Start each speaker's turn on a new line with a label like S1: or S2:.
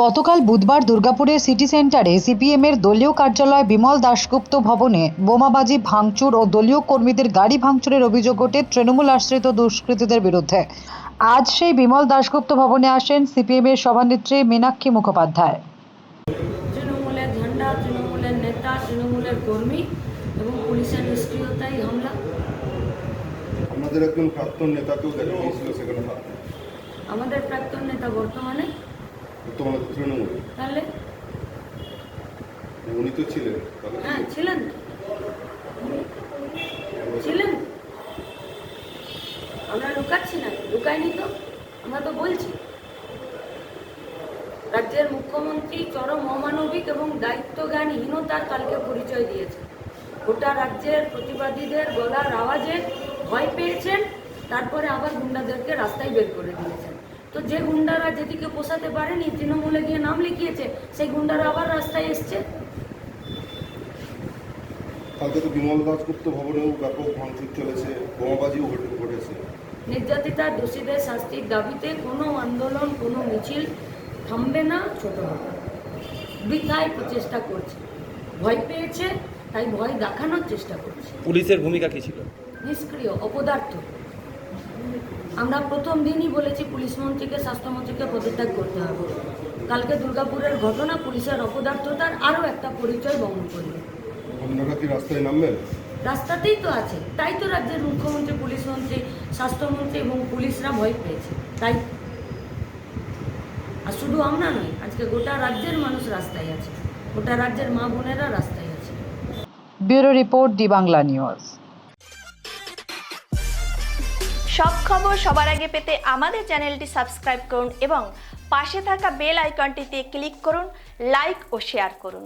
S1: গতকাল বুধবার দুর্গাপুরের সিটি সেন্টারে সিপিএমের দলীয় কার্যালয় বিমল দাশগুপ্ত ভবনে বোমাবাজি ভাঙচুর ও দলীয় কর্মীদের গাড়ি ভাঙচুরের অভিযোগ ওঠে তৃণমূল আশ্রিত দুষ্কৃতীদের বিরুদ্ধে। আজ সেই বিমল দাশগুপ্ত ভবনে আসেন সিপিএমের সভানেত্রী মীনাক্ষী মুখোপাধ্যায়।
S2: তৃণমূলের ঝান্ডা, তৃণমূলের নেতা, তৃণমূলের কর্মী এবং পুলিশের নিষ্ক্রিয়তাই হামলা।
S3: আমাদের একজন প্রাক্তন নেতাকেও দেখা গিয়েছিল সেখানে থাকতে।
S2: আমাদের প্রাক্তন নেতা বর্তমানে
S3: তৃণমূল,
S2: তাহলে
S3: উনি তো ছিলেন।
S2: হ্যাঁ ছিলেন ছিলেন আমরা লুকাচ্ছি না, লুকাইনি তো, আমরা তো বলছি। রাজ্যের মুখ্যমন্ত্রী চরম অমানবিক এবং দায়িত্বজ্ঞানহীনতার কালকে পরিচয় দিয়েছে। গোটা রাজ্যের প্রতিবাদীদের গলার আওয়াজে ভয় পেয়েছেন, তারপরে আবার গুন্ডাদেরকে রাস্তায় বের করে দিয়েছেন। তো যে গুন্ডারা যেদিকে পোষাতে পারেনি, তৃণমূলে গিয়ে নাম লিখিয়েছে, সেই গুন্ডারা আবার রাস্তায় এসছে।
S3: কালকে তো বিমল দাশগুপ্ত ভবনেও ব্যাপক ভাঙচুর চলেছে, বোমাবাজিও ঘটেছে।
S2: নির্যাতিতা দোষীদের শাস্তির দাবিতে কোনো আন্দোলন, কোনো মিছিল থামবে না, ছোট হবে। বৃথায় প্রচেষ্টা করছে, ভয় পেয়েছে তাই ভয় দেখানোর চেষ্টা করছে।
S4: পুলিশের ভূমিকা কি ছিল?
S2: নিষ্ক্রিয়, অপদার্থ। আমরা প্রথম দিনই বলেছি পুলিশ মন্ত্রীকে, স্বাস্থ্যমন্ত্রীকে পদত্যাগ করতে হবে। কালকে দুর্গাপুরের ঘটনা পুলিশের অপদার্থতার আরও একটা পরিচয় বহন করবে।
S3: আপনারা কি রাস্তায় নামবেন?
S2: রাস্তাতেই তো আছে, তাই তো রাজ্যের মুখ্যমন্ত্রী, পুলিশ মন্ত্রী, স্বাস্থ্যমন্ত্রী এবং পুলিশরা ভয় পেয়েছে। তাই আর শুধু আমরা নই, আজকে গোটা রাজ্যের মানুষ রাস্তায় আছে, গোটা রাজ্যের মা বোনেরা রাস্তায় আছে।
S1: Bureau report, D Bangla news.
S5: সব খবর সবার আগে পেতে আমাদের চ্যানেলটি সাবস্ক্রাইব করুন এবং পাশে থাকা বেল আইকনটিতে ক্লিক করুন, লাইক ও শেয়ার করুন।